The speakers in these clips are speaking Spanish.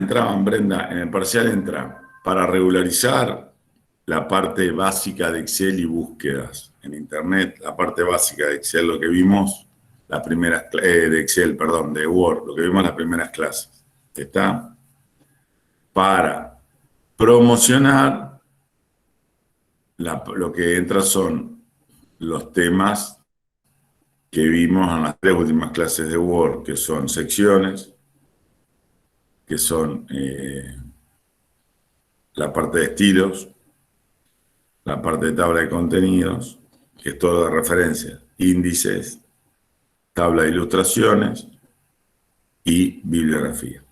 entraban, Brenda, en el parcial entra para regularizar la parte básica de Excel y búsquedas en Internet, la parte básica de Excel, lo que vimos, las primeras, de Excel, perdón, de Word, lo que vimos en las primeras clases. Está para promocionar, lo que entra son los temas que vimos en las 3 últimas clases de Word, que son secciones, que son la parte de estilos, la parte de tabla de contenidos, que es todo de referencia, índices, tabla de ilustraciones y bibliografía.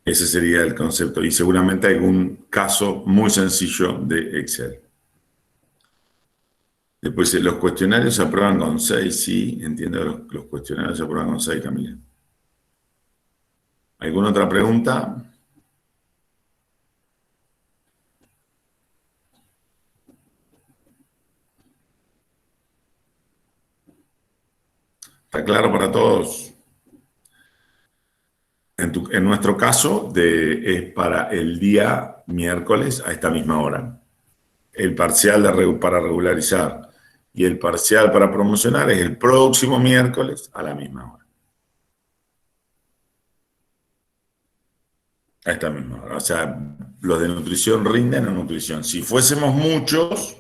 Ese sería el concepto y seguramente algún caso muy sencillo de Excel. Después, los cuestionarios se aprueban con 6, sí, entiendo que los cuestionarios se aprueban con 6, Camila. ¿Alguna otra pregunta? ¿Está claro para todos? En nuestro caso, es para el día miércoles a esta misma hora. El parcial para regularizar y el parcial para promocionar es el próximo miércoles a la misma hora. A esta misma hora. O sea, los de nutrición rinden en nutrición. Si fuésemos muchos,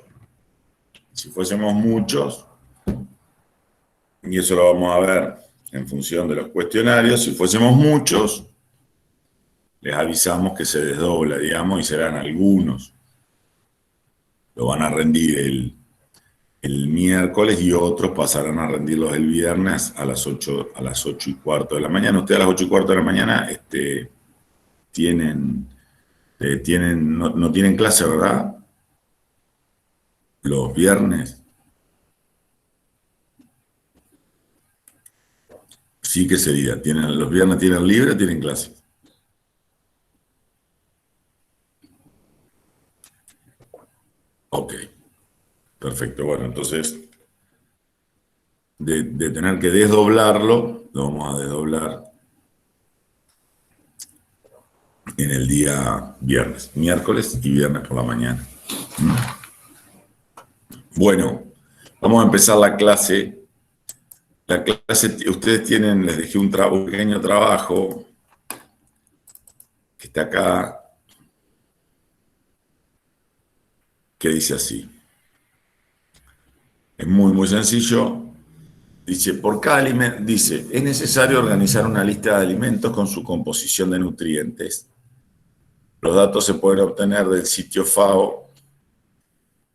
y eso lo vamos a ver en función de los cuestionarios, si fuésemos muchos, les avisamos que se desdobla, digamos, y serán algunos. Lo van a rendir el miércoles y otros pasarán a rendirlos el viernes a las 8:15 de la mañana. Ustedes a las 8:15 de la mañana no tienen clase, ¿verdad? Los viernes. Sí, que sería. Los viernes tienen libre o tienen clase. Ok, perfecto. Bueno, entonces, de tener que desdoblarlo, lo vamos a desdoblar en el día viernes, miércoles y viernes por la mañana. Bueno, vamos a empezar la clase. La clase, ustedes les dejé un pequeño trabajo que está acá, que dice así. Es muy, muy sencillo. Dice, es necesario organizar una lista de alimentos con su composición de nutrientes. Los datos se pueden obtener del sitio FAO,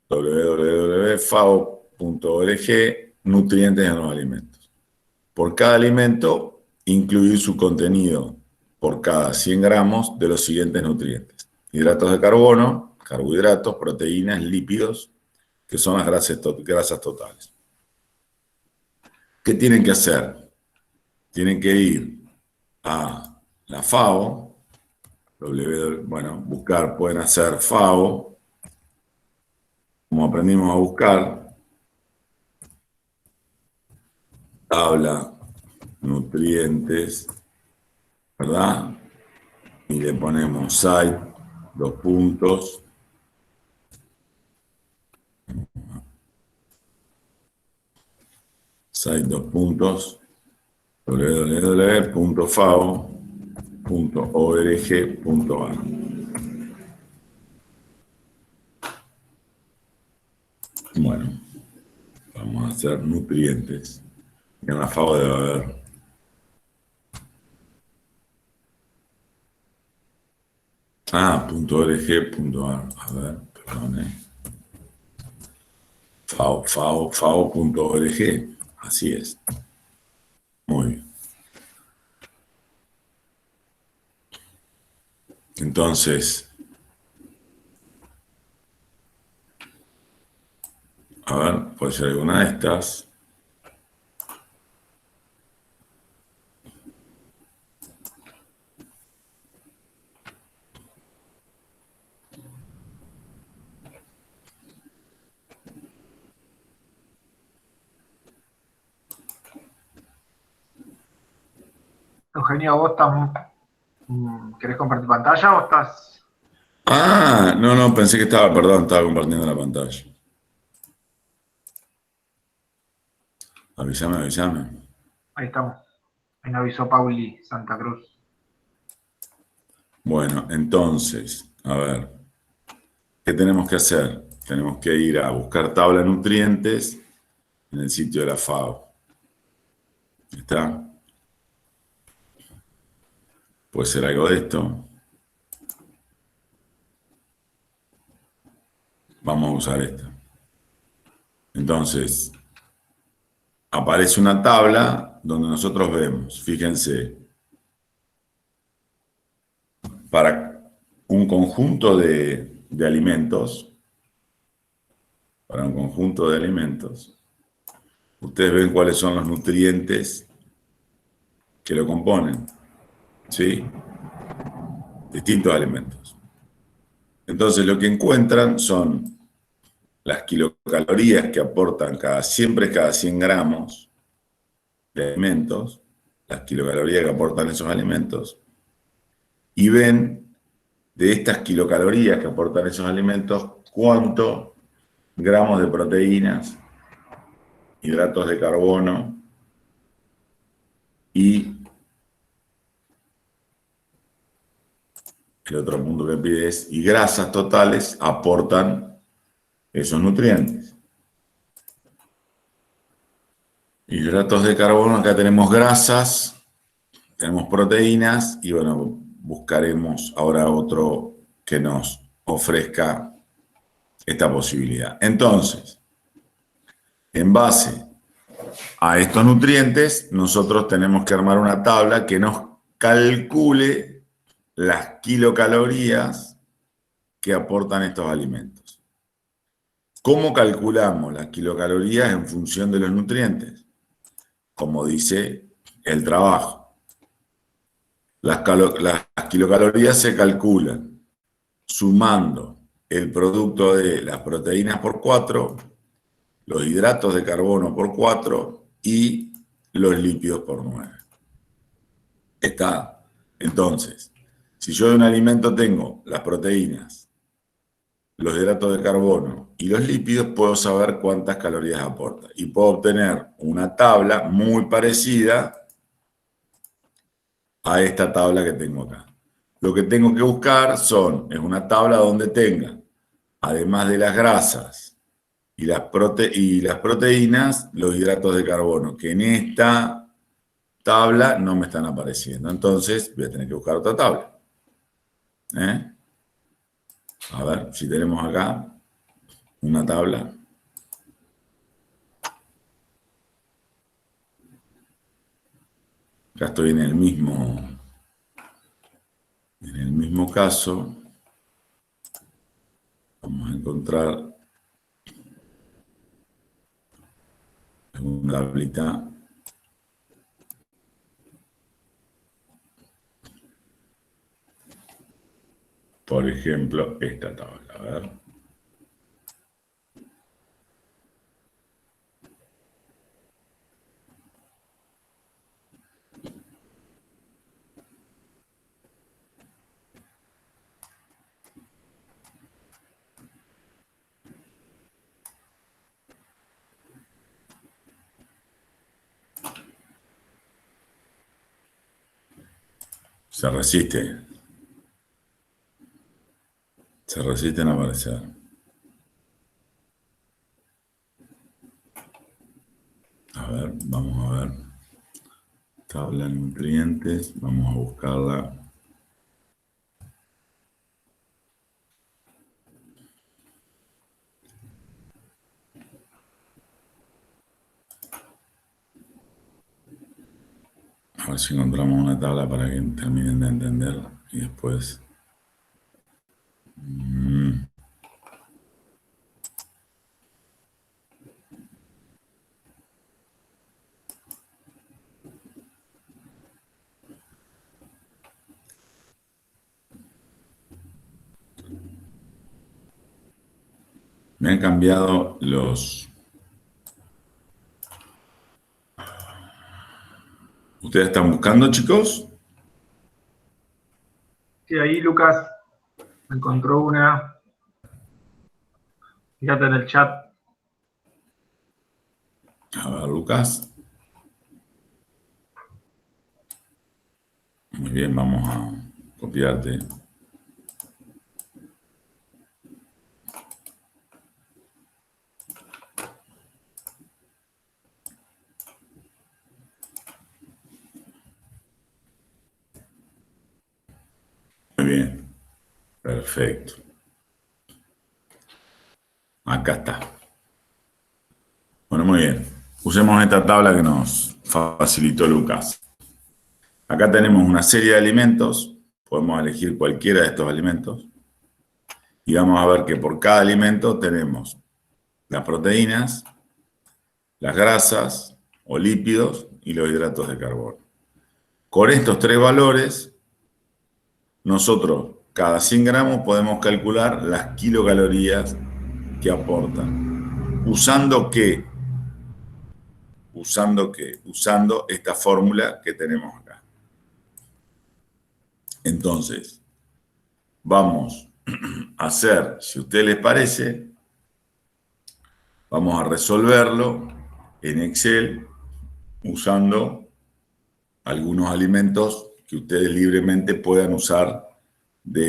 www.fao.org, nutrientes en los alimentos. Por cada alimento, incluir su contenido por cada 100 gramos de los siguientes nutrientes: hidratos de carbono, carbohidratos, proteínas, lípidos, que son las grasas totales. ¿Qué tienen que hacer? Tienen que ir a la FAO, buscar, pueden hacer FAO, como aprendimos a buscar, tabla, nutrientes, ¿verdad? Y le ponemos site, 2 puntos, site, 2 puntos, www.fao.org.ar. Bueno, vamos a hacer nutrientes. Y en la FAO debe haber. .org.ar. A ver, perdón. FAO.org. Así es. Muy bien. Entonces, a ver, puede ser alguna de estas. Eugenio, vos estás ¿Querés compartir pantalla o estás...? Ah, no, pensé que estaba compartiendo la pantalla. Avísame. Ahí estamos. Ahí me avisó Pauli Santa Cruz. Bueno, entonces, a ver, ¿qué tenemos que hacer? Tenemos que ir a buscar tabla de nutrientes en el sitio de la FAO. ¿Está? Puede ser algo de esto. Vamos a usar esta. Entonces, aparece una tabla donde nosotros vemos, fíjense, para un conjunto de alimentos, ustedes ven cuáles son los nutrientes que lo componen, ¿sí? Distintos alimentos. Entonces, lo que encuentran son las kilocalorías que aportan siempre cada 100 gramos de alimentos, las kilocalorías que aportan esos alimentos, y ven de estas kilocalorías que aportan esos alimentos cuántos gramos de proteínas, hidratos de carbono y el otro punto que pide es, y grasas totales aportan esos nutrientes. Hidratos de carbono, acá tenemos grasas, tenemos proteínas y bueno, buscaremos ahora otro que nos ofrezca esta posibilidad. Entonces, en base a estos nutrientes, nosotros tenemos que armar una tabla que nos calcule las kilocalorías que aportan estos alimentos. ¿Cómo calculamos las kilocalorías en función de los nutrientes? Como dice el trabajo. Las kilocalorías se calculan sumando el producto de las proteínas por 4, los hidratos de carbono por 4 y los lípidos por 9. Está. Entonces, si yo de un alimento tengo las proteínas, los hidratos de carbono y los lípidos, puedo saber cuántas calorías aporta. Y puedo obtener una tabla muy parecida a esta tabla que tengo acá. Lo que tengo que buscar es una tabla donde tenga, además de las grasas y las proteínas, los hidratos de carbono, que en esta tabla no me están apareciendo. Entonces voy a tener que buscar otra tabla. A ver si tenemos acá una tabla. Acá estoy en el mismo caso. Vamos a encontrar una tablita. Por ejemplo, esta tabla. A ver. Se resiste. Se resisten a aparecer. A ver, vamos a ver. Tabla de nutrientes. Vamos a buscarla. A ver si encontramos una tabla para que terminen de entender. Y después... Me han cambiado los... ¿Ustedes están buscando, chicos? Sí, ahí Lucas encontró una. Fíjate en el chat. A ver, Lucas. Muy bien, vamos a copiarte. Muy bien, perfecto. Acá está. Bueno, muy bien. Usemos esta tabla que nos facilitó Lucas. Acá tenemos una serie de alimentos. Podemos elegir cualquiera de estos alimentos. Y vamos a ver que por cada alimento tenemos las proteínas, las grasas o lípidos y los hidratos de carbono. Con estos tres valores, nosotros cada 100 gramos podemos calcular las kilocalorías que aportan. ¿Usando qué? Usando esta fórmula que tenemos acá. Entonces, vamos a hacer, si a ustedes les parece, vamos a resolverlo en Excel usando algunos alimentos que ustedes libremente puedan usar de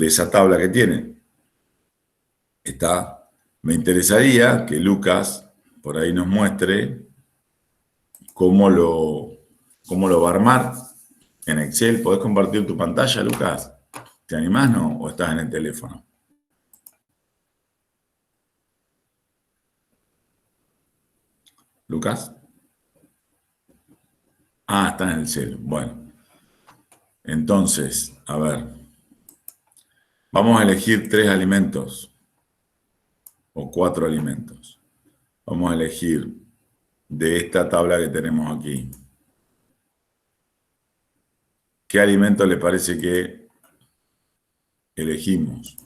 esa tabla que tienen. Me interesaría que Lucas por ahí nos muestre cómo lo va a armar en Excel. ¿Podés compartir tu pantalla, Lucas? ¿Te animás, no? ¿O estás en el teléfono? ¿Lucas? Ah, está en el celu. Bueno. Entonces, a ver. Vamos a elegir 3 alimentos. O 4 alimentos. Vamos a elegir de esta tabla que tenemos aquí. ¿Qué alimento le parece que elegimos?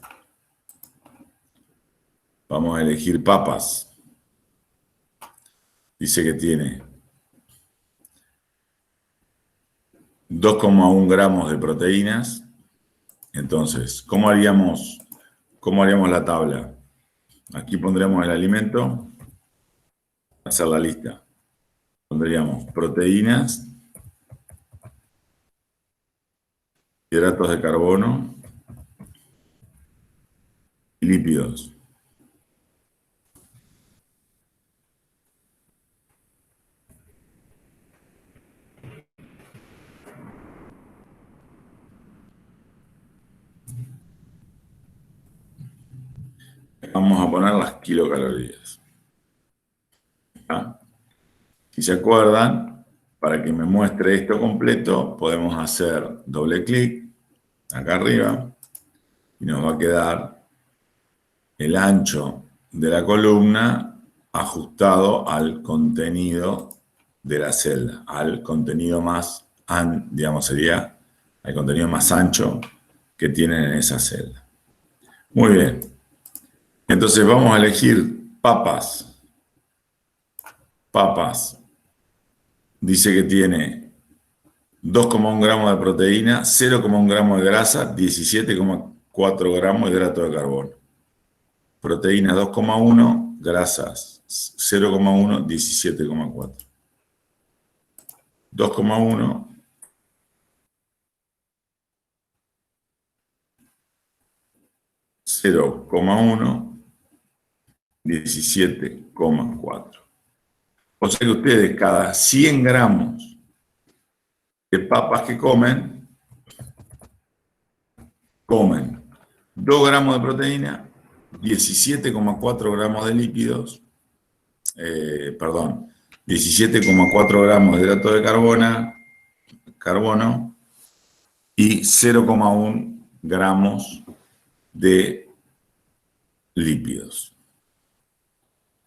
Vamos a elegir papas. Dice que tiene 2,1 gramos de proteínas. Entonces, ¿cómo haríamos la tabla? Aquí pondríamos el alimento, hacer la lista. Pondríamos proteínas, hidratos de carbono y lípidos. Vamos a poner las kilocalorías. ¿Ah? Si se acuerdan, para que me muestre esto completo, podemos hacer doble clic acá arriba y nos va a quedar el ancho de la columna ajustado al contenido de la celda, al contenido más, digamos, sería el contenido más ancho que tienen en esa celda. Muy bien. Entonces vamos a elegir papas. Papas. Dice que tiene 2,1 gramos de proteína, 0,1 gramos de grasa, 17,4 gramos de hidrato de carbono. Proteína 2,1, grasas 0,1, 17,4. 2,1, 0,1, 17,4. O sea que ustedes cada 100 gramos de papas que comen 2 gramos de proteína, 17,4 gramos de lípidos, 17,4 gramos de hidrato de carbono y 0,1 gramos de lípidos.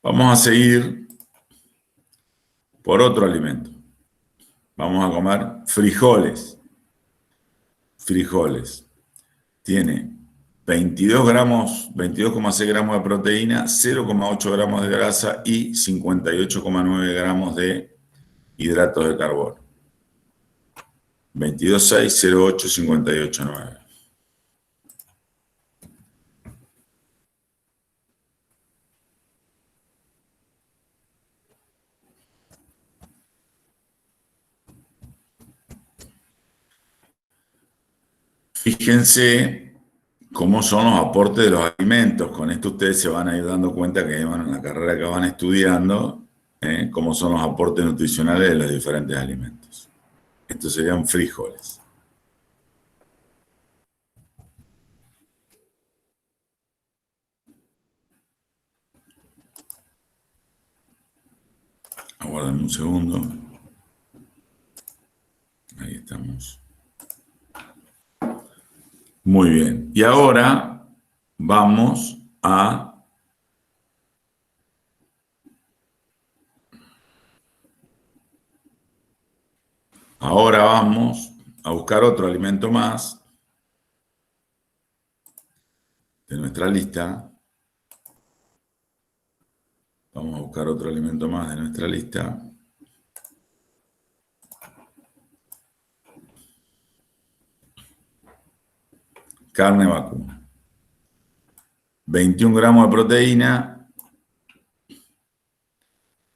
Vamos a seguir por otro alimento. Vamos a comer frijoles. Frijoles. Tiene 22,6 gramos de proteína, 0,8 gramos de grasa y 58,9 gramos de hidratos de carbono. 22.608.58.9. Fíjense cómo son los aportes de los alimentos. Con esto ustedes se van a ir dando cuenta que bueno, en la carrera que van estudiando, cómo son los aportes nutricionales de los diferentes alimentos. Estos serían frijoles. Aguarden un segundo. Ahí estamos. Muy bien. Y ahora vamos a... Ahora vamos a buscar otro alimento más de nuestra lista. Vamos a buscar otro alimento más de nuestra lista. Carne vacuna. 21 gramos de proteína,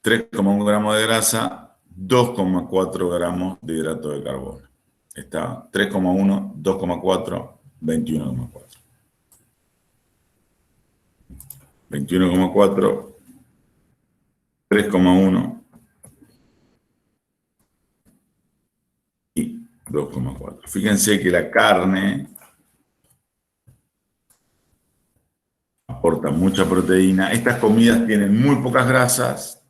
3,1 gramos de grasa, 2,4 gramos de hidrato de carbono. Está 3,1, 2,4, 21,4. 21,4, 3,1 y 2,4. Fíjense que la carne aporta mucha proteína. Estas comidas tienen muy pocas grasas,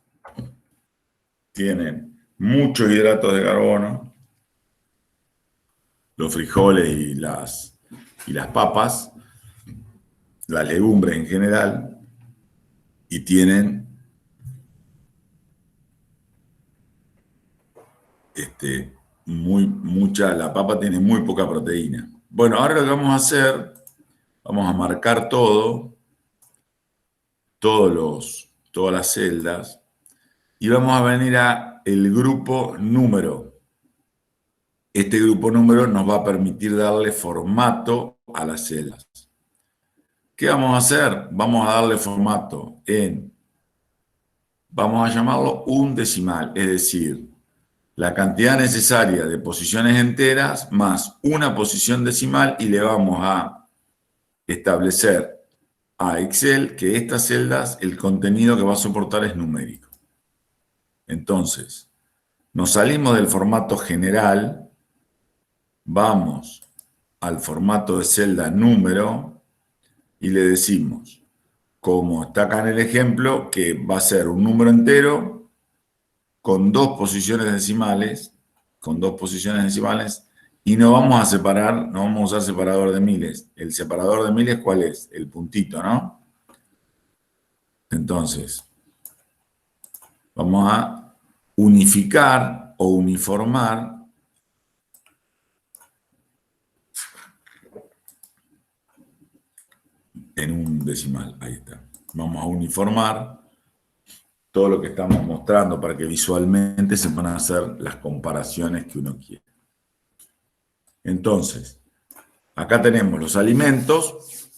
tienen muchos hidratos de carbono, los frijoles y las papas, las legumbres en general, y tienen la papa tiene muy poca proteína. Bueno, ahora lo que vamos a hacer, vamos a marcar todas las celdas, y vamos a venir a el grupo número. Este grupo número nos va a permitir darle formato a las celdas. ¿Qué vamos a hacer? Vamos a darle formato vamos a llamarlo un decimal, es decir, la cantidad necesaria de posiciones enteras más una posición decimal, y le vamos a establecer a Excel que estas celdas, el contenido que va a soportar es numérico. Entonces, nos salimos del formato general, vamos al formato de celda número y le decimos, como está acá en el ejemplo, que va a ser un número entero con dos posiciones decimales, y no vamos a separar, no vamos a usar separador de miles. El separador de miles, ¿cuál es? El puntito, ¿no? Entonces, vamos a unificar o uniformar en un decimal. Ahí está. Vamos a uniformar todo lo que estamos mostrando para que visualmente se puedan hacer las comparaciones que uno quiere. Entonces, acá tenemos los alimentos,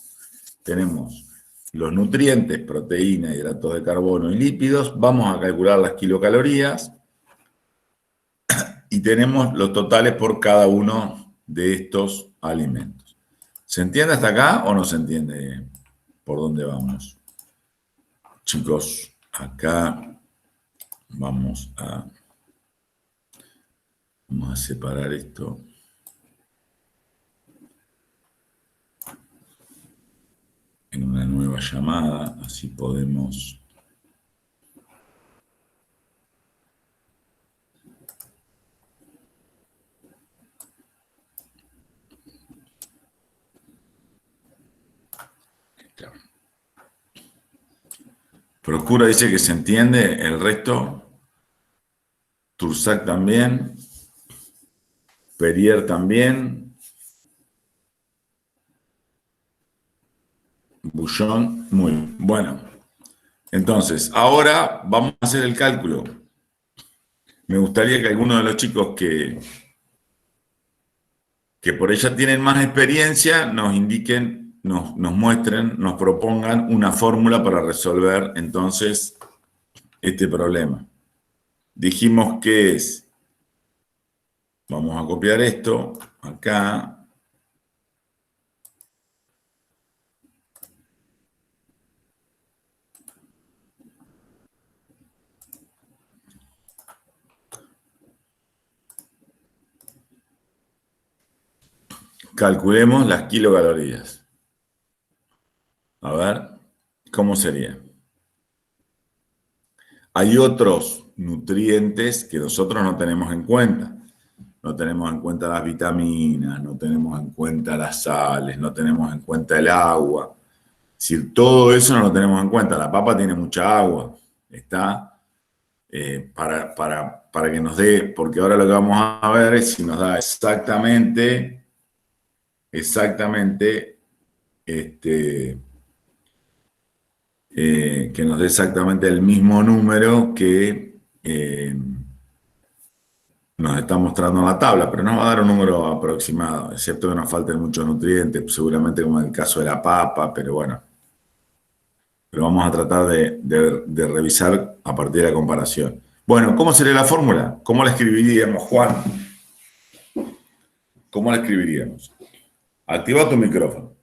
tenemos los nutrientes, proteína, hidratos de carbono y lípidos. Vamos a calcular las kilocalorías y tenemos los totales por cada uno de estos alimentos. ¿Se entiende hasta acá o no se entiende por dónde vamos? Chicos, acá vamos a separar esto. En una nueva llamada, así podemos... Procura dice que se entiende, el resto, Tursac también, Perier también, Bullón, muy bien. Bueno, entonces, ahora vamos a hacer el cálculo. Me gustaría que alguno de los chicos que que por ella tienen más experiencia, nos indiquen, nos muestren, nos propongan una fórmula para resolver entonces este problema. Dijimos que es, vamos a copiar esto acá. Calculemos las kilocalorías. A ver, ¿cómo sería? Hay otros nutrientes que nosotros no tenemos en cuenta. No tenemos en cuenta las vitaminas, no tenemos en cuenta las sales, no tenemos en cuenta el agua. Es decir, todo eso no lo tenemos en cuenta. La papa tiene mucha agua. Está para que nos dé, porque ahora lo que vamos a ver es si nos da exactamente, que nos dé exactamente el mismo número que nos está mostrando en la tabla, pero nos va a dar un número aproximado, excepto que nos falten muchos nutrientes, seguramente como en el caso de la papa, pero bueno. Pero vamos a tratar de revisar a partir de la comparación. Bueno, ¿cómo sería la fórmula? ¿Cómo la escribiríamos, Juan? ¿Cómo la escribiríamos? Activa tu micrófono.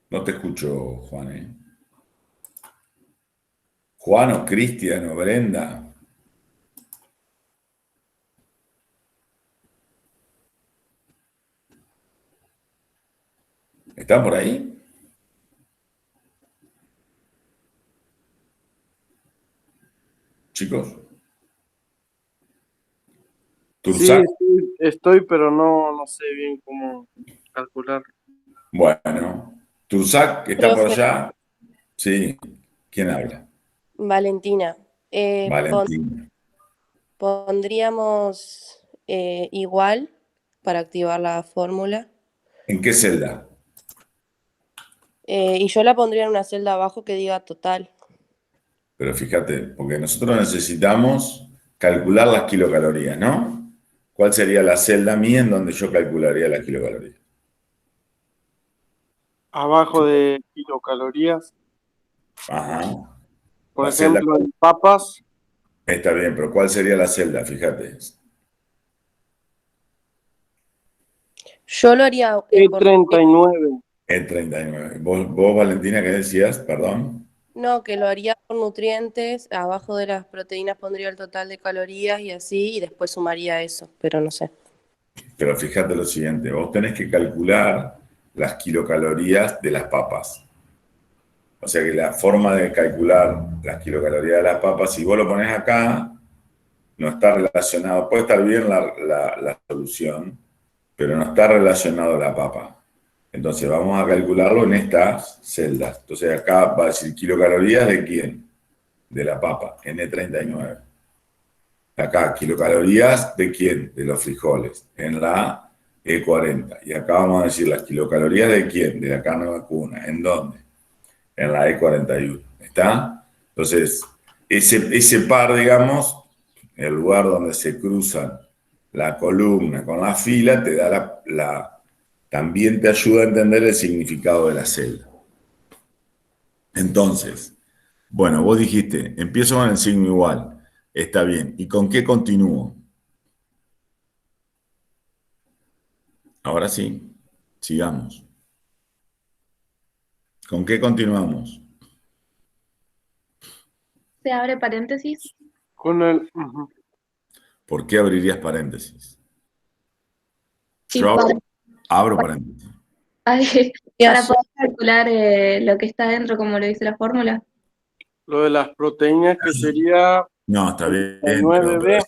No te escucho, Juan, ¿eh? Juan o Cristian o Brenda. ¿Están por ahí? Chicos. Sí, ¿Tursac? estoy, pero no sé bien cómo calcular. Bueno. ¿Tursac está por Profe, allá? Sí. ¿Quién habla? Valentina, Valentín. pondríamos igual para activar la fórmula. ¿En qué celda? Y yo la pondría en una celda abajo que diga total. Pero fíjate, porque nosotros necesitamos calcular las kilocalorías, ¿no? ¿Cuál sería la celda mía en donde yo calcularía las kilocalorías? Abajo de kilocalorías, Ajá. por La celda, ejemplo, en papas, está bien, pero ¿cuál sería la celda? Fíjate. Yo lo haría por E39. El 39. ¿Vos, Valentina, qué decías? Perdón. no, que lo haría por nutrientes, abajo de las proteínas pondría el total de calorías y así, y después sumaría eso, pero no sé. Pero fíjate lo siguiente, vos tenés que calcular las kilocalorías de las papas. O sea que la forma de calcular las kilocalorías de las papas, si vos lo pones acá, no está relacionado, puede estar bien la solución, pero no está relacionado a la papa. Entonces vamos a calcularlo en estas celdas. Entonces acá va a decir kilocalorías de quién? De la papa, N39. Acá, kilocalorías de quién? De los frijoles, en la E40. Y acá vamos a decir las kilocalorías de quién? De la carne vacuna. ¿En dónde? En la E41. ¿Está? Entonces, ese par, digamos, el lugar donde se cruzan la columna con la fila, te da también te ayuda a entender el significado de la celda. Entonces, bueno, vos dijiste, empiezo con el signo igual. Está bien. ¿Y con qué continúo? Ahora sí, sigamos. ¿Con qué continuamos? Se abre paréntesis. Con el... ¿Por qué abrirías paréntesis? Sí, Yo abro paréntesis. para poder calcular lo que está dentro, como lo dice la fórmula. Lo de las proteínas, que sería No, está bien, pero 9B.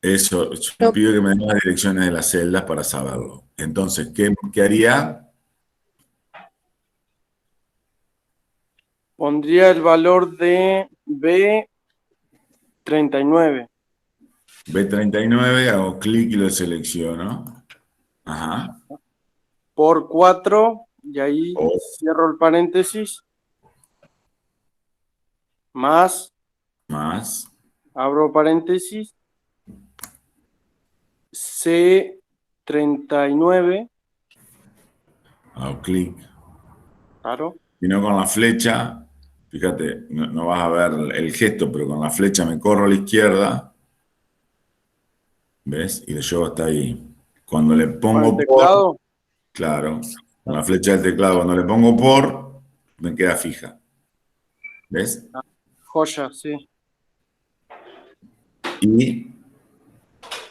eso, yo pido que me den las direcciones de las celdas para saberlo. Entonces, ¿qué haría? Pondría el valor de B39. B39, hago clic y lo selecciono. Ajá. Por 4, y ahí O cierro el paréntesis. Más más. abro paréntesis, C39, Hago clic. claro, Si no con la flecha, fíjate, no vas a ver el gesto, pero con la flecha me corro a la izquierda, ¿ves? Y lo llevo hasta ahí. Cuando le con el pongo por, teclado, claro, con la flecha del teclado, cuando le pongo por, me queda fija. ¿Ves? joya, sí. Y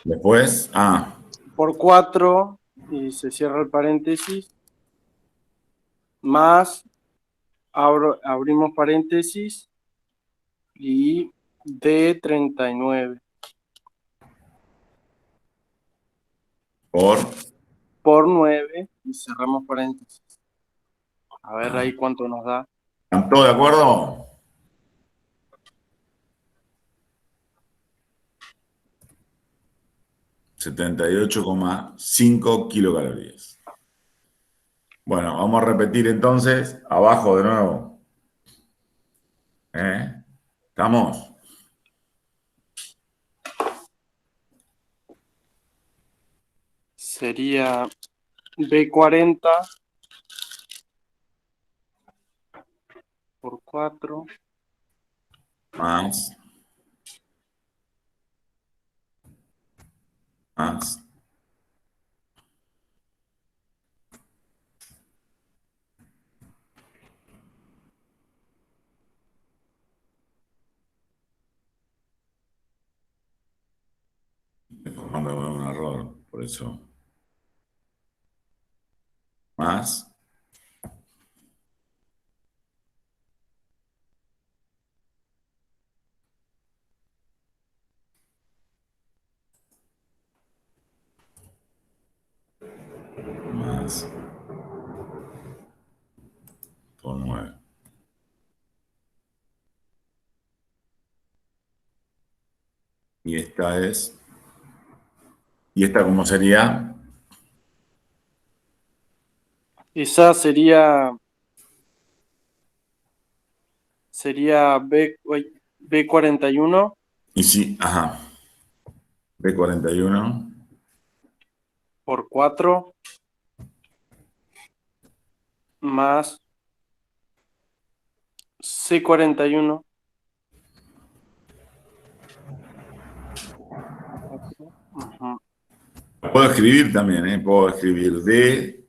después, Por 4, y se cierra el paréntesis, más, abrimos paréntesis, y D39. por, Por 9 y cerramos paréntesis. A ver ahí cuánto nos da. ¿están todos de acuerdo? ...78,5 kilocalorías. Bueno, vamos a repetir entonces, abajo de nuevo. ¿Estamos? Sería B40 por 4 Más. Cuando veo un error, por eso. Más. Más. Por 9. Y esta es. ¿Y esta cómo sería? Esa sería B41 Y sí, ajá. B41 por 4 más C41. Ujú. Puedo escribir también, ¿eh? Puedo escribir D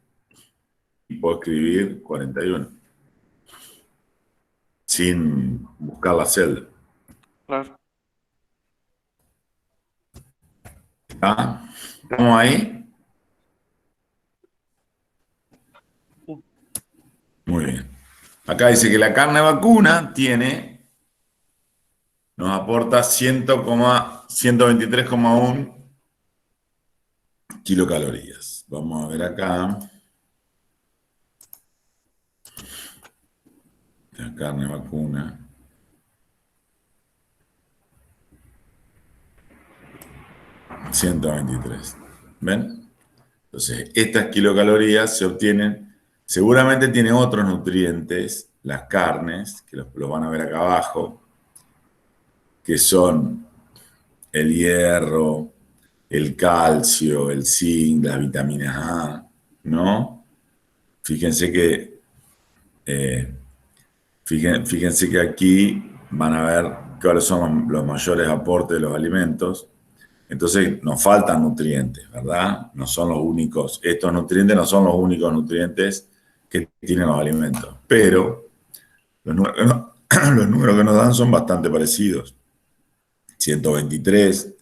y puedo escribir 41. Sin buscar la celda. Claro. ¿Está? ¿Estamos ahí? Muy bien. Acá dice que la carne vacuna nos aporta 123,1 kilocalorías. Vamos a ver acá. La carne vacuna. ...123. ¿Ven? Entonces, estas kilocalorías se obtienen... Seguramente tiene otros nutrientes, las carnes, que los van a ver acá abajo, que son el hierro, el calcio, el zinc, las vitaminas A, ¿no? Fíjense que, fíjense que aquí van a ver cuáles son los mayores aportes de los alimentos. Entonces nos faltan nutrientes, ¿verdad? No son los únicos, estos nutrientes no son los únicos nutrientes que tienen los alimentos, pero los números los números que nos dan son bastante parecidos. 123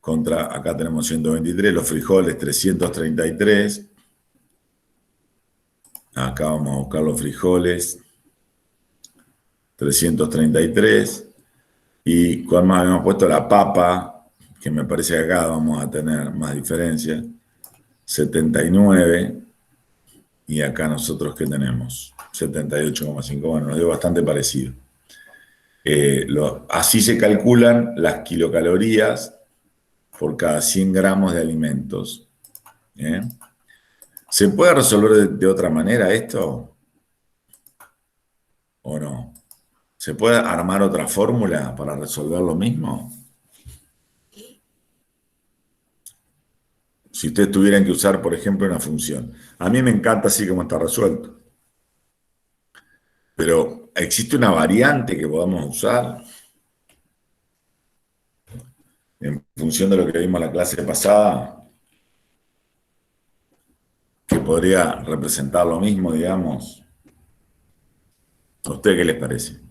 contra, acá tenemos 123, los frijoles 333. Acá vamos a buscar los frijoles 333. ¿Y cuál más habíamos puesto? La papa, que me parece que acá vamos a tener más diferencia. 79. Y acá nosotros, ¿qué tenemos? 78,5. Bueno, nos dio bastante parecido. Así se calculan las kilocalorías por cada 100 gramos de alimentos. ¿Se puede resolver de otra manera esto? ¿O no? ¿Se puede armar otra fórmula para resolver lo mismo? Si ustedes tuvieran que usar, por ejemplo, una función. A mí me encanta así como está resuelto. Pero, ¿existe una variante que podamos usar en función de lo que vimos en la clase pasada, que podría representar lo mismo, digamos? ¿A usted qué les parece?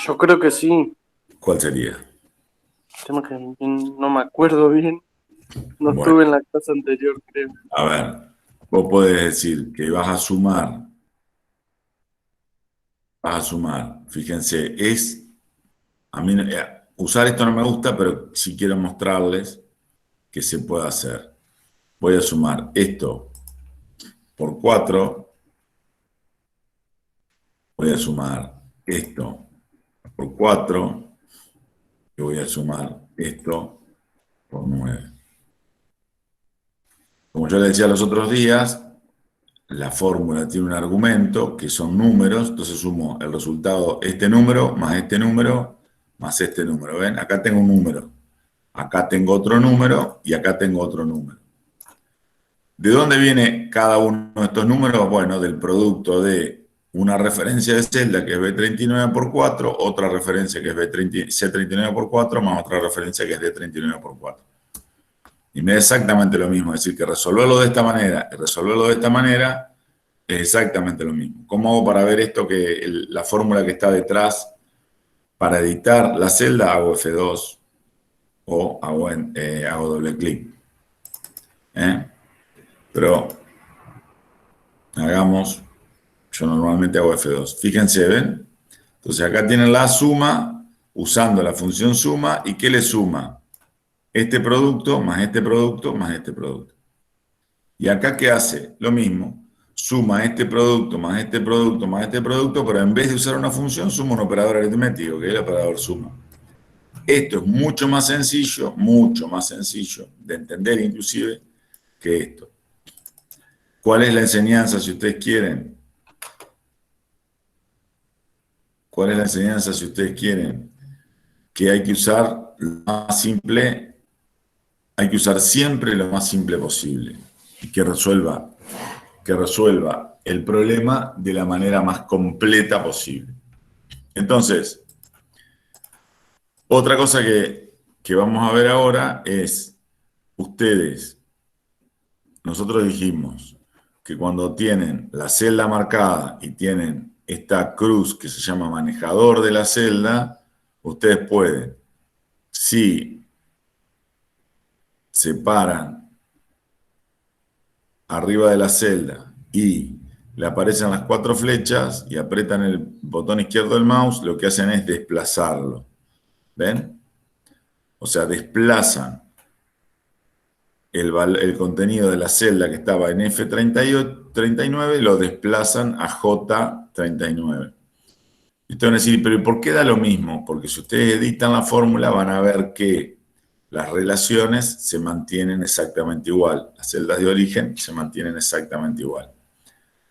Yo creo que sí. ¿Cuál sería? Tema que no me acuerdo bien. No Bueno, estuve en la clase anterior, creo. a ver, vos podés decir que vas a sumar, fíjense, a mí usar esto no me gusta, pero sí quiero mostrarles que se puede hacer. Voy a sumar esto por 4, voy a sumar esto por 4 y voy a sumar esto por 9. Como yo les decía los otros días, la fórmula tiene un argumento que son números, entonces sumo el resultado, este número, más este número, más este número. ¿Ven? Acá tengo un número, acá tengo otro número y acá tengo otro número. ¿De dónde viene cada uno de estos números? Bueno, del producto de una referencia de celda que es B39 por 4, otra referencia que es C39 por 4, más otra referencia que es D39 por 4. Y me da exactamente lo mismo, es decir, que resolverlo de esta manera y resolverlo de esta manera es exactamente lo mismo. ¿Cómo hago para ver esto, la fórmula que está detrás para editar la celda? Hago F2 o hago doble clic. Pero hagamos, yo normalmente hago F2. Fíjense, ¿ven? Entonces acá tienen la suma usando la función suma. ¿Y qué le suma? Este producto más este producto más este producto. ¿Y acá qué hace? Lo mismo. Suma este producto más este producto más este producto, pero en vez de usar una función, suma un operador aritmético, que es el operador suma. Esto es mucho más sencillo de entender inclusive que esto. ¿Cuál es la enseñanza, si ustedes quieren? ¿Cuál es la enseñanza, si ustedes quieren? Que hay que usar lo más simple, hay que usar siempre lo más simple posible y que resuelva el problema de la manera más completa posible. Entonces, otra cosa que vamos a ver ahora es, nosotros dijimos que cuando tienen la celda marcada y tienen esta cruz que se llama manejador de la celda, ustedes pueden, si se paran arriba de la celda y le aparecen las 4 flechas y aprietan el botón izquierdo del mouse, lo que hacen es desplazarlo. ¿Ven? O sea, desplazan el contenido de la celda que estaba en F39, lo desplazan a J39. Y ustedes van a decir, pero ¿por qué da lo mismo? Porque si ustedes editan la fórmula van a ver que las relaciones se mantienen exactamente igual. Las celdas de origen se mantienen exactamente igual.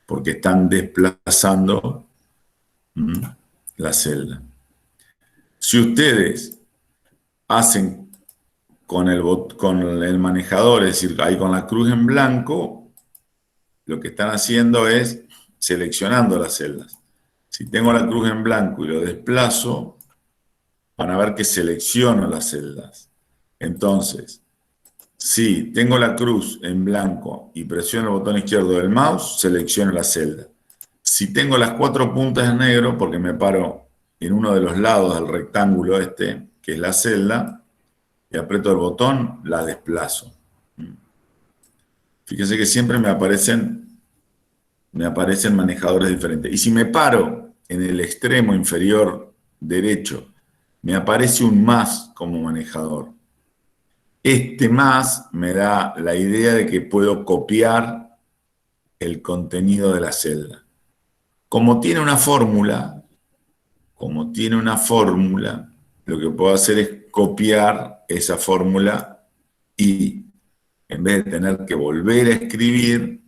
Porque están desplazando la celda. Si ustedes hacen con el manejador, es decir, ahí con la cruz en blanco, lo que están haciendo es seleccionando las celdas. Si tengo la cruz en blanco y lo desplazo, van a ver que selecciono las celdas. Entonces, si tengo la cruz en blanco y presiono el botón izquierdo del mouse, selecciono la celda. Si tengo las 4 puntas en negro, porque me paro en uno de los lados del rectángulo este, que es la celda, y aprieto el botón, la desplazo. Fíjense que siempre me aparecen manejadores diferentes. Y si me paro en el extremo inferior derecho, me aparece un más como manejador. Este más me da la idea de que puedo copiar el contenido de la celda. Como tiene una fórmula, lo que puedo hacer es copiar esa fórmula y en vez de tener que volver a escribir,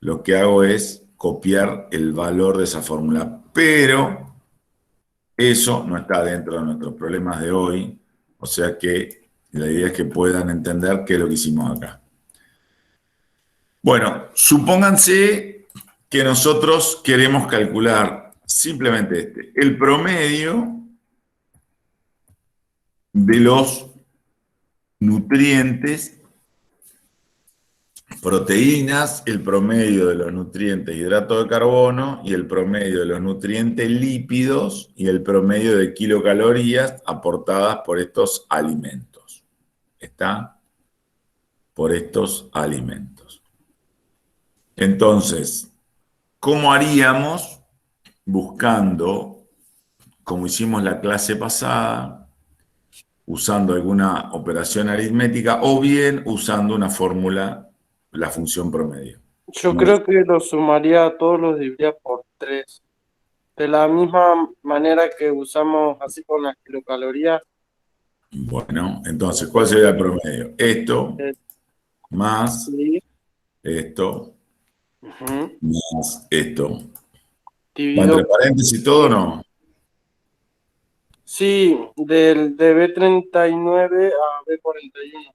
lo que hago es copiar el valor de esa fórmula, pero eso no está dentro de nuestros problemas de hoy, o sea que la idea es que puedan entender qué es lo que hicimos acá. Bueno, supónganse que nosotros queremos calcular simplemente el promedio de los nutrientes, proteínas, el promedio de los nutrientes hidratos de carbono y el promedio de los nutrientes lípidos y el promedio de kilocalorías aportadas por estos alimentos. ¿Está? Por estos alimentos. Entonces, ¿cómo haríamos? Buscando, como hicimos la clase pasada, usando alguna operación aritmética o bien usando una fórmula, la función promedio. Yo creo que lo sumaría a todos, los dividiría por 3. De la misma manera que usamos así con las kilocalorías. Bueno, entonces, ¿cuál sería el promedio? Esto eh, más sí. esto Ujú. más esto. ¿Va Dividido. entre paréntesis todo o no? Sí, de B39 a B41.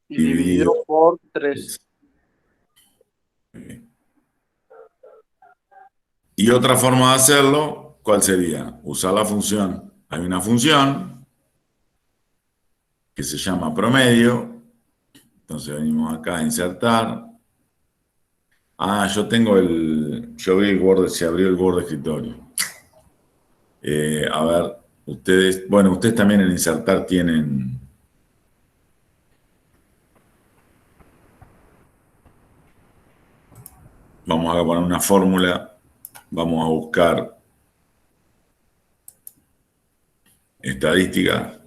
Y dividido Dividido. por 3. Y otra forma de hacerlo, ¿cuál sería? Usar la función. Hay una función que se llama promedio. Entonces venimos acá a insertar. Ah, yo tengo yo vi el Word, se abrió el Word de escritorio. A ver, ustedes también en insertar tienen. Vamos a poner una fórmula. Vamos a buscar estadística.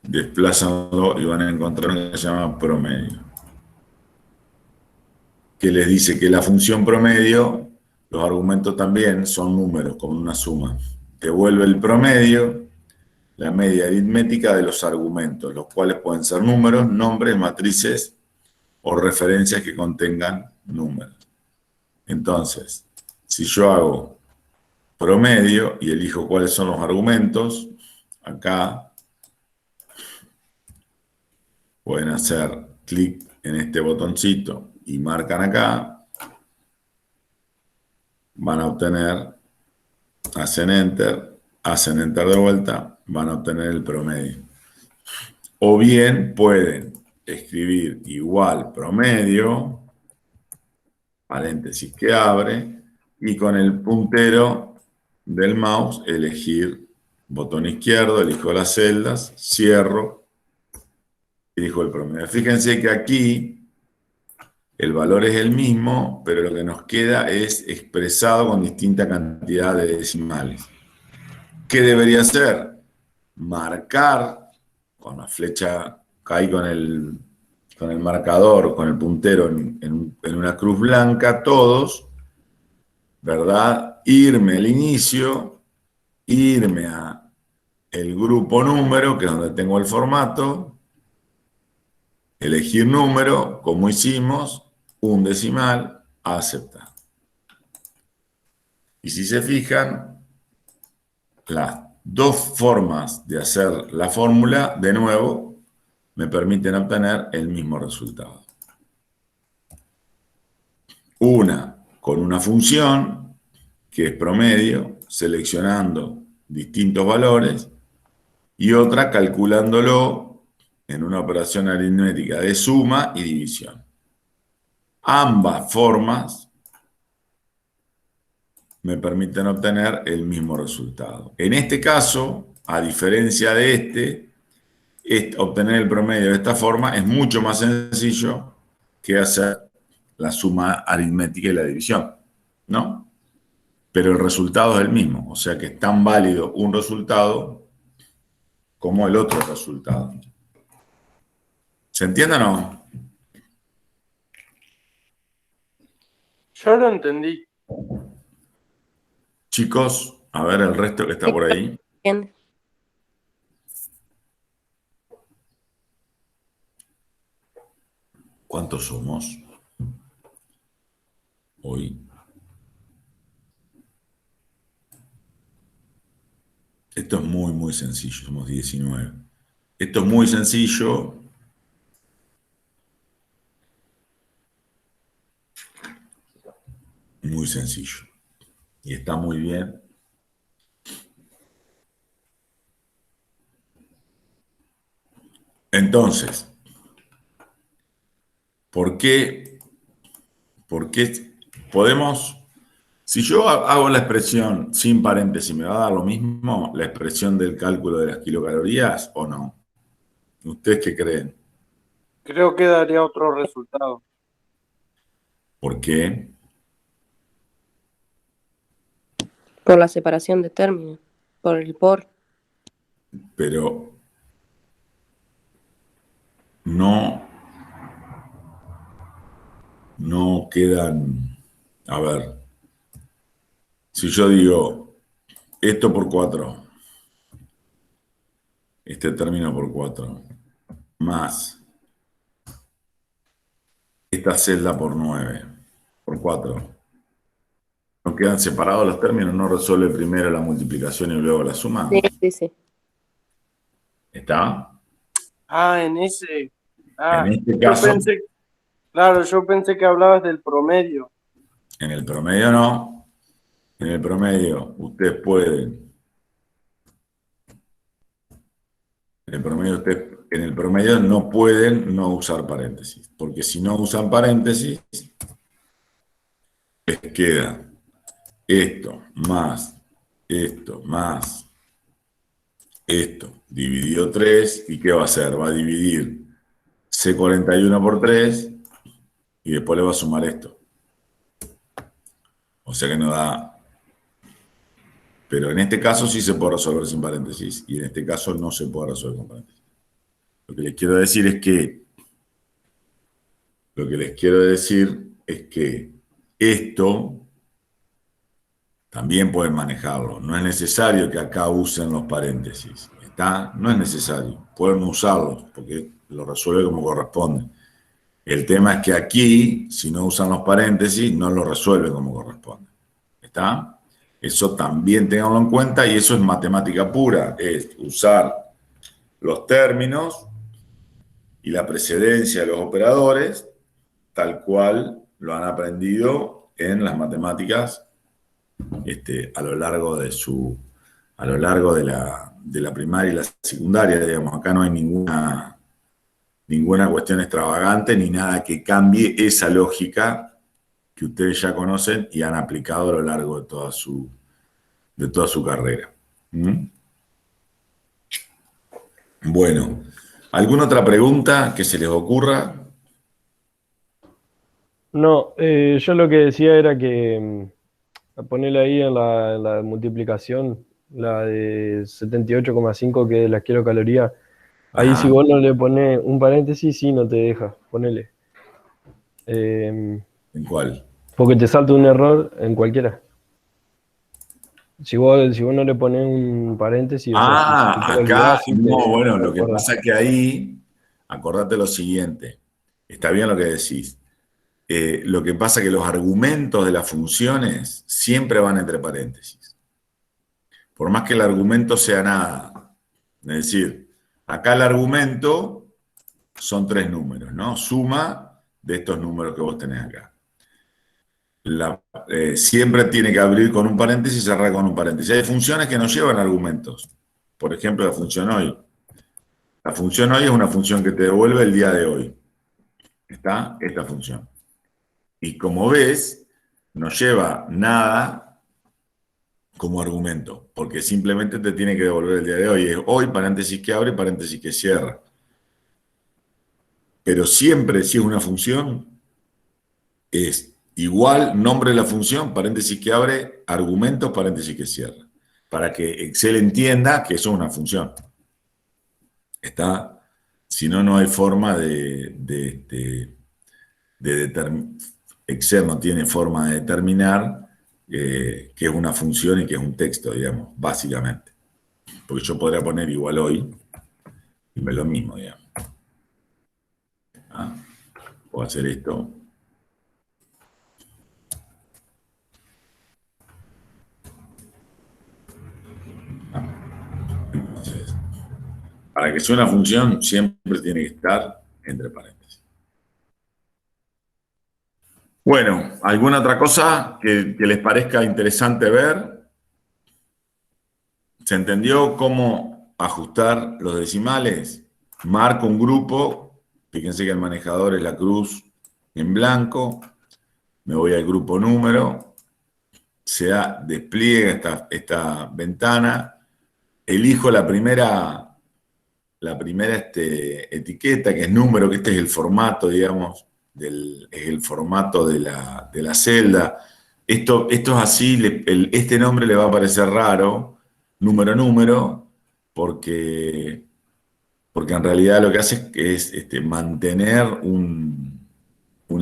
Desplázanlo y van a encontrar una que se llama promedio, que les dice que la función promedio, los argumentos también son números con una suma. Devuelve el promedio, la media aritmética de los argumentos, los cuales pueden ser números, nombres, matrices o referencias que contengan números. Entonces, si yo hago promedio y elijo cuáles son los argumentos, acá pueden hacer clic en este botoncito y marcan acá, van a obtener, hacen enter de vuelta, van a obtener el promedio. O bien pueden escribir igual promedio, paréntesis que abre, y con el puntero del mouse elegir botón izquierdo, elijo las celdas, cierro, elijo el promedio. Fíjense que aquí el valor es el mismo, pero lo que nos queda es expresado con distinta cantidad de decimales. ¿Qué debería hacer? Marcar con la flecha, ahí con el marcador, con el puntero en una cruz blanca, todos, ¿verdad? Irme al inicio, irme a el grupo número, que es donde tengo el formato, elegir número, como hicimos, un decimal, aceptar. Y si se fijan, las dos formas de hacer la fórmula, de nuevo, me permiten obtener el mismo resultado. Una con una función, que es promedio, seleccionando distintos valores, y otra calculándolo en una operación aritmética de suma y división. Ambas formas me permiten obtener el mismo resultado. En este caso, a diferencia de obtener el promedio de esta forma es mucho más sencillo que hacer la suma aritmética y la división, ¿no? Pero el resultado es el mismo, o sea que es tan válido un resultado como el otro resultado. ¿Se entiende o no? Yo lo entendí. Chicos, a ver el resto que está por ahí. Bien. ¿Cuántos somos hoy? Esto es muy, muy sencillo. Somos 19. Esto es muy sencillo. Muy sencillo. Y está muy bien. Entonces, ¿por qué podemos, si yo hago la expresión sin paréntesis, ¿me va a dar lo mismo la expresión del cálculo de las kilocalorías o no? ¿Ustedes qué creen? Creo que daría otro resultado. ¿Por qué? Por la separación de términos, por el por. Pero no quedan, a ver, si yo digo esto por 4, este término por 4, más esta celda por 9, por 4, ¿no quedan separados los términos? ¿No resuelve primero la multiplicación y luego la suma? Sí, sí, sí. ¿Está? Ah, en ese. En Ah, este yo caso, pensé, claro, yo pensé que hablabas del promedio. en el promedio no. En el promedio ustedes pueden, en el promedio no pueden no usar paréntesis, porque si no usan paréntesis, les queda esto más esto, dividido 3, ¿y qué va a hacer? Va a dividir C41 por 3 y después le va a sumar esto. O sea que no da. Pero en este caso sí se puede resolver sin paréntesis y en este caso no se puede resolver con paréntesis. Lo que les quiero decir es que esto también pueden manejarlo. No es necesario que acá usen los paréntesis. ¿Está? No es necesario. Pueden usarlos porque lo resuelve como corresponde. El tema es que aquí, si no usan los paréntesis, no lo resuelve como corresponde. ¿Está? Eso también tenganlo en cuenta y eso es matemática pura. Es usar los términos y la precedencia de los operadores tal cual lo han aprendido en las matemáticas a lo largo de la primaria y la secundaria, digamos. Acá no hay ninguna cuestión extravagante ni nada que cambie esa lógica que ustedes ya conocen y han aplicado a lo largo de toda su carrera. ¿Mm? Bueno, ¿alguna otra pregunta que se les ocurra? No, yo lo que decía era que ponerle ahí en la multiplicación, la de 78,5 que es la kilocaloría. Ahí Ajá. si vos no le pones un paréntesis, sí, no te deja, ponele. ¿En cuál? Porque te salta un error en cualquiera. Si vos no le pones un paréntesis, o sea, si te Acá, olvidás, sí no, bueno, te lo que acuerdas. pasa es que ahí, acordate lo siguiente, está bien lo que decís. Lo que pasa es que los argumentos de las funciones siempre van entre paréntesis. Por más que el argumento sea nada. Es decir, acá el argumento son 3 números, ¿no? Suma de estos números que vos tenés acá. Siempre tiene que abrir con un paréntesis y cerrar con un paréntesis. Hay funciones que no llevan argumentos. Por ejemplo, la función hoy. La función hoy es una función que te devuelve el día de hoy. Está esta función. Y como ves, no lleva nada como argumento, porque simplemente te tiene que devolver el día de hoy. Es hoy, paréntesis que abre, paréntesis que cierra. Pero siempre, si es una función, es igual nombre de la función, paréntesis que abre, argumentos, paréntesis que cierra. Para que Excel entienda que eso es una función. ¿Está? Si no, no hay forma de determinar. Excel no tiene forma de determinar qué es una función y qué es un texto, digamos, básicamente. Porque yo podría poner igual hoy y me lo mismo, digamos. ¿Ah? Puedo hacer esto. Entonces, para que sea una función, siempre tiene que estar entre paréntesis. Bueno, ¿alguna otra cosa que les parezca interesante ver? ¿Se entendió cómo ajustar los decimales? Marco un grupo, fíjense que el manejador es la cruz en blanco, me voy al grupo número, se despliega esta ventana, elijo la primera etiqueta, que es número, que este es el formato, digamos, es el formato de la celda. Esto es así, este nombre le va a parecer raro, número, porque en realidad lo que hace es mantener un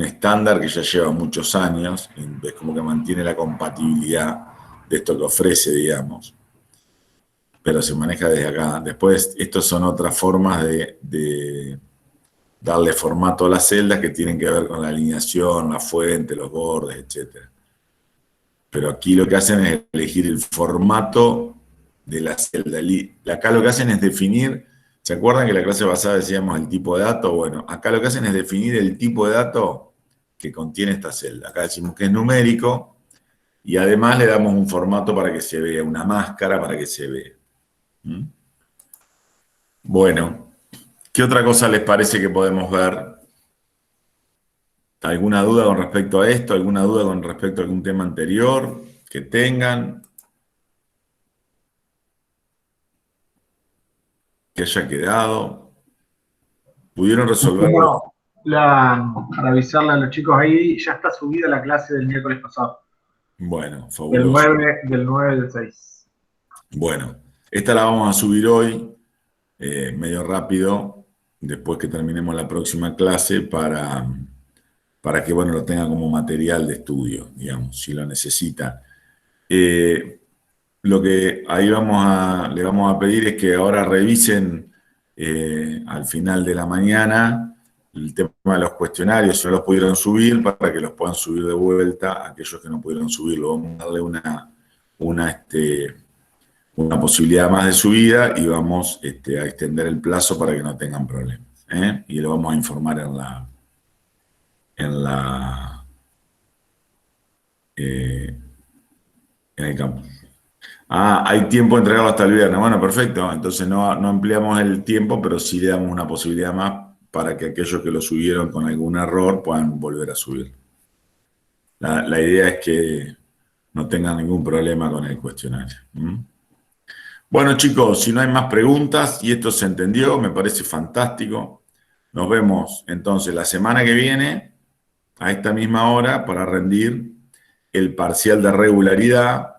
estándar que ya lleva muchos años, es como que mantiene la compatibilidad de esto que ofrece, digamos, pero se maneja desde acá. Después, estos son otras formas de darle formato a las celdas que tienen que ver con la alineación, la fuente, los bordes, etc. Pero aquí lo que hacen es elegir el formato de la celda. Acá lo que hacen es definir, ¿se acuerdan que en la clase pasada decíamos el tipo de dato? Bueno, acá lo que hacen es definir el tipo de dato que contiene esta celda. Acá decimos que es numérico y además le damos un formato para que se vea, una máscara para que se vea. ¿Mm? Bueno, ¿qué otra cosa les parece que podemos ver? ¿Alguna duda con respecto a esto? ¿Alguna duda con respecto a algún tema anterior que tengan? Que haya quedado. ¿Pudieron resolverlo? Para avisarle a los chicos ahí, ya está subida la clase del miércoles pasado. Bueno, Del fabuloso. 9 del 6. Bueno, esta la vamos a subir hoy, medio rápido, después que terminemos la próxima clase, para que, bueno, lo tengan como material de estudio, digamos, si lo necesitan. Lo que ahí le vamos a pedir es que ahora revisen al final de la mañana el tema de los cuestionarios, si no los pudieron subir, para que los puedan subir de vuelta a aquellos que no pudieron subirlo. Vamos a darle una posibilidad más de subida y vamos a extender el plazo para que no tengan problemas. Y lo vamos a informar en el campus. Hay tiempo entregado hasta el viernes. Bueno, perfecto. Entonces no ampliamos el tiempo, pero sí le damos una posibilidad más para que aquellos que lo subieron con algún error puedan volver a subir. La idea es que no tengan ningún problema con el cuestionario. Bueno, chicos, si no hay más preguntas y esto se entendió, me parece fantástico. Nos vemos entonces la semana que viene a esta misma hora para rendir el parcial de regularidad.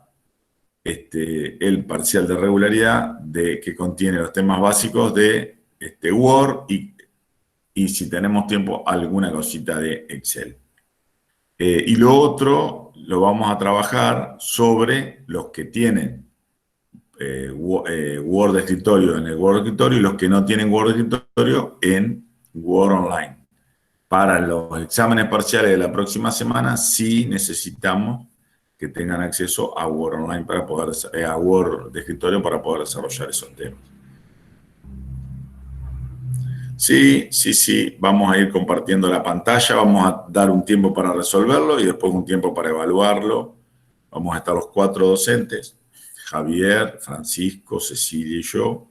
El parcial de regularidad que contiene los temas básicos de Word y si tenemos tiempo, alguna cosita de Excel. Y lo otro lo vamos a trabajar sobre los que tienen Word de escritorio en el Word de escritorio y los que no tienen Word de escritorio en Word Online. Para los exámenes parciales de la próxima semana, sí necesitamos que tengan acceso a Word Online a Word de escritorio para poder desarrollar esos temas. Sí, vamos a ir compartiendo la pantalla, vamos a dar un tiempo para resolverlo y después un tiempo para evaluarlo. Vamos a estar los 4 docentes, Javier, Francisco, Cecilia y yo,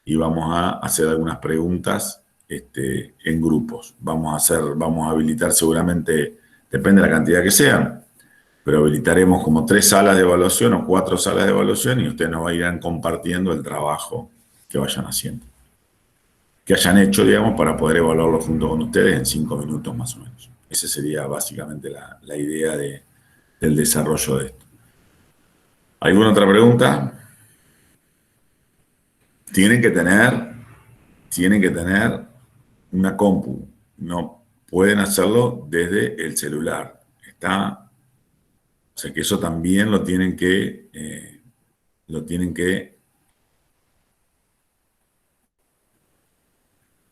y vamos a hacer algunas preguntas en grupos. Vamos a habilitar seguramente, depende de la cantidad que sean, pero habilitaremos como 3 salas de evaluación o 4 salas de evaluación y ustedes nos irán compartiendo el trabajo que vayan haciendo, que hayan hecho, digamos, para poder evaluarlo junto con ustedes en 5 minutos más o menos. Esa sería básicamente la idea del desarrollo de esto. ¿Alguna otra pregunta? Tienen que tener una compu. No pueden hacerlo desde el celular. O sea que eso también lo tienen que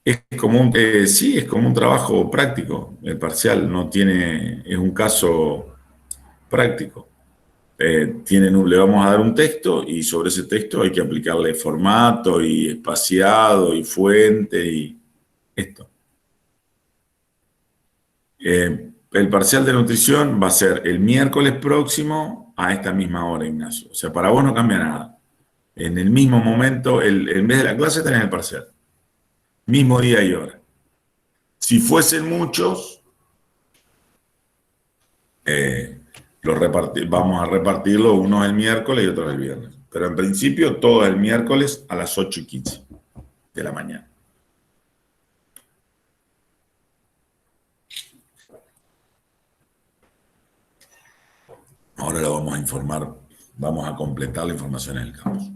Es como sí, es como un trabajo práctico. El parcial no tiene, es un caso práctico. Le vamos a dar un texto y sobre ese texto hay que aplicarle formato y espaciado y fuente y esto. El parcial de nutrición va a ser el miércoles próximo a esta misma hora, Ignacio. O sea, para vos no cambia nada. En el mismo momento, en vez de la clase tenés el parcial. Mismo día y hora. Si fuesen muchos, vamos a repartirlo, unos el miércoles y otros el viernes. Pero en principio, todo el miércoles a las 8:15 de la mañana. Ahora lo vamos a informar, vamos a completar la información en el campus.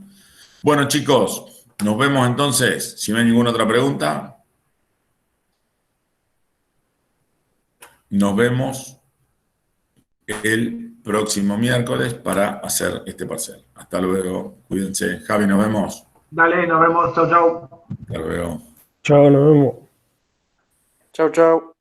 Bueno, chicos, nos vemos entonces. Si no hay ninguna otra pregunta, nos vemos el próximo miércoles para hacer este parcial. Hasta luego, cuídense. Javi, nos vemos. Dale, nos vemos. Chau, chau. Hasta luego. Chao, nos vemos. Chau, chau.